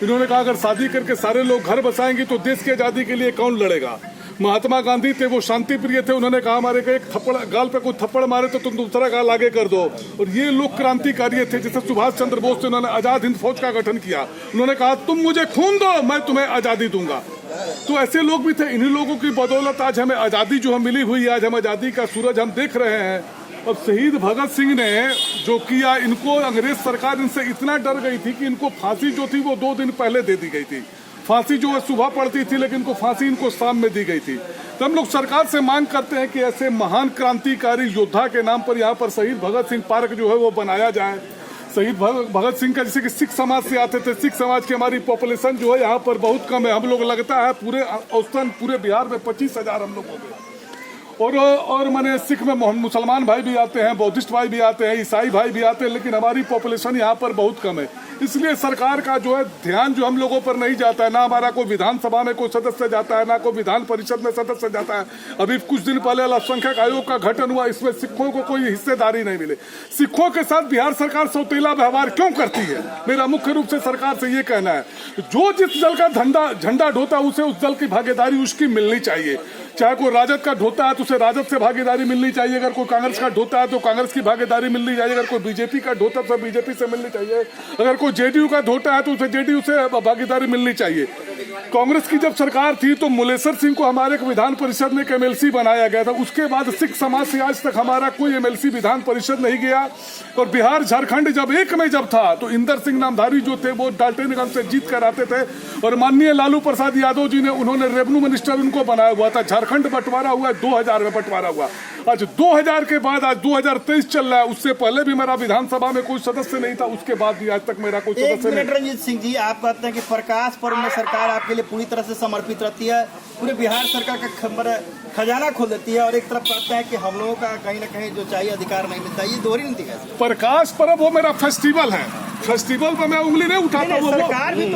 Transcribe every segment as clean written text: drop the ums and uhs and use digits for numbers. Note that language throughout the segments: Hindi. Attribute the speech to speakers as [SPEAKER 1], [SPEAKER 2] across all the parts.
[SPEAKER 1] इन्होंने कहा अगर शादी करके सारे लोग घर बसाएंगे तो देश की आजादी के लिए कौन लड़ेगा। महात्मा गांधी थे, वो शांति प्रिय थे, उन्होंने कहा हमारे को एक थप्पड़ गाल पे कोई थप्पड़ मारे तो तुम दूसरा गाल आगे कर दो। और ये लोग क्रांतिकारी थे, जैसे सुभाष चंद्र बोस थे, उन्होंने आजाद हिंद फौज का गठन किया। उन्होंने कहा तुम मुझे खून दो, मैं तुम्हें आजादी दूंगा। तो ऐसे लोग भी थे। इन्हीं लोगों की बदौलत आज हमें आजादी जो हम मिली हुई है, आज हम आजादी का सूरज हम देख रहे हैं। अब शहीद भगत सिंह ने जो किया, इनको अंग्रेज सरकार इनसे इतना डर गई थी कि इनको फांसी जो थी वो 2 दिन पहले दे दी गई थी। फांसी जो है सुबह पड़ती थी, लेकिन इनको फांसी इनको शाम में दी गई थी। तो हम लोग सरकार से मांग करते हैं कि ऐसे महान क्रांतिकारी योद्धा के नाम पर यहाँ पर शहीद भगत सिंह पार्क जो है वो बनाया जाए। शहीद भगत सिंह का, जैसे कि सिख समाज से आते थे, सिख समाज की हमारी पॉपुलेशन जो है यहाँ पर बहुत कम है। हम लोग लगता है पूरे औसतन पूरे बिहार में 25,000 हम लोग हो गए। और माने सिख में मुसलमान भाई भी आते हैं, बौद्धिस्ट भाई भी आते हैं, ईसाई भाई भी आते हैं, लेकिन हमारी पॉपुलेशन यहाँ पर बहुत कम है। इसलिए सरकार का जो है ध्यान जो हम लोगों पर नहीं जाता है। ना हमारा कोई विधानसभा में कोई सदस्य जाता है, ना कोई विधान परिषद में सदस्य जाता है। अभी कुछ दिन पहले अल्पसंख्यक आयोग का गठन हुआ, इसमें सिखों को कोई हिस्सेदारी नहीं मिले। सिखों के साथ बिहार सरकार सौतेला व्यवहार क्यों करती है? मेरा मुख्य रूप से सरकार से ये कहना है, जो जिस दल का झंडा ढोता है उसे उस दल की भागीदारी उसकी मिलनी चाहिए। चाहे कोई राजद का ढोता है तो उसे राजद से भागीदारी मिलनी चाहिए, अगर कोई कांग्रेस का ढोता है तो कांग्रेस की भागीदारी मिलनी चाहिए, अगर कोई बीजेपी का ढोता है तो बीजेपी से मिलनी चाहिए, अगर कोई जेडीयू का ढोता है तो उसे जेडीयू से भागीदारी मिलनी चाहिए। कांग्रेस की जब सरकार थी तो मुलेसर सिंह को हमारे विधान परिषद में एक एमएलसी बनाया गया था। उसके बाद सिख समाज से आज तक हमारा कोई एमएलसी विधान परिषद नहीं गया। और बिहार झारखंड जब एक में जब था तो इंदर सिंह नामधारी जो थे वो डाल्टनगंज से जीत कर आते थे, और माननीय लालू प्रसाद यादव जी ने उन्होंने रेवेन्यू मिनिस्टर उनको बनाया हुआ था। झारखंड बंटवारा हुआ 2000 में बंटवारा हुआ। आज 2000 के बाद आज 2023 चल रहा है। उससे पहले भी मेरा विधानसभा में कोई सदस्य नहीं था, उसके बाद भी आज तक मेरा कोई सदस्य नहीं।
[SPEAKER 2] रणजीत सिंह जी, आप कहते हैं कि प्रकाश पर्व में सरकार आपके लिए पूरी तरह से समर्पित रहती है, पूरे बिहार सरकार का खजाना खोल देती है, और एक तरफ कहते हैं कि हम लोगों का कहीं ना कहीं जो चाहिए अधिकार नहीं मिलता। ये दोहरी नीति है।
[SPEAKER 1] प्रकाश पर्व वो मेरा फेस्टिवल है, फेस्टिवल पर मैं उंगली नहीं उठाता।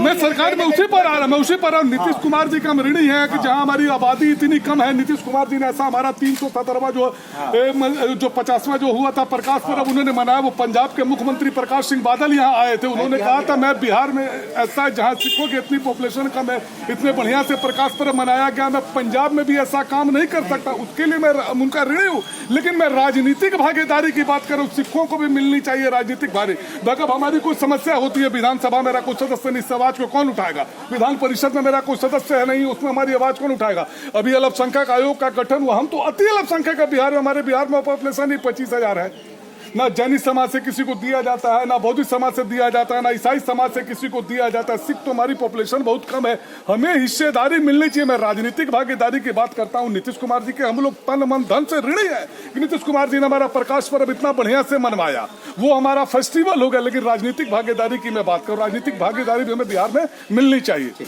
[SPEAKER 1] मैं सरकार में उसी पर आ रहा, मैं उसी पर आ रहा। नीतीश कुमार जी का हम ऋणी है कि जहां हमारी आबादी इतनी कम है, नीतीश कुमार जी ने ऐसा हमारा 317वां जो 50वां जो हुआ था प्रकाश पर्व उन्होंने मनाया। वो पंजाब के मुख्यमंत्री प्रकाश सिंह बादल यहाँ आए थे, उन्होंने कहा था मैं बिहार में ऐसा जहाँ सिखों की इतनी पॉपुलेशन कम है, इतने बढ़िया से प्रकाश पर्व मनाया गया, मैं पंजाब में भी ऐसा काम नहीं कर सकता। उसके लिए मैं उनका ऋणी हूँ। लेकिन मैं राजनीतिक भागीदारी की बात करूँ, सिखों को भी मिलनी चाहिए राजनीतिक भागीदारी। अगर हमारी कोई समस्या होती है, विधानसभा मेरा कोई सदस्य नहीं, इस आवाज को कौन उठाएगा? विधान परिषद में मेरा कोई सदस्य है नहीं, उसमें हमारी आवाज कौन उठाएगा? अभी अल्पसंख्यक आयोग का गठन हुआ, हम तो अति अल्पसंख्यक है बिहार में। हमारे बिहार में पॉपुलेशन ही 25,000 है। ना जैनी समाज से किसी को दिया जाता है, ना बौद्धिस्ट समाज से दिया जाता है, ना ईसाई समाज से किसी को दिया जाता है। सिख तो हमारी पॉपुलेशन बहुत कम है, हमें हिस्सेदारी मिलनी चाहिए। मैं राजनीतिक भागीदारी की बात करता हूँ। नीतीश कुमार जी के हम लोग तन मन धन से ऋणी है कि नीतीश कुमार जी ने हमारा प्रकाश पर्व इतना बढ़िया से मनवाया, वो हमारा फेस्टिवल हो गया। लेकिन राजनीतिक भागीदारी की मैं बात करूँ, राजनीतिक भागीदारी भी हमें बिहार में मिलनी चाहिए।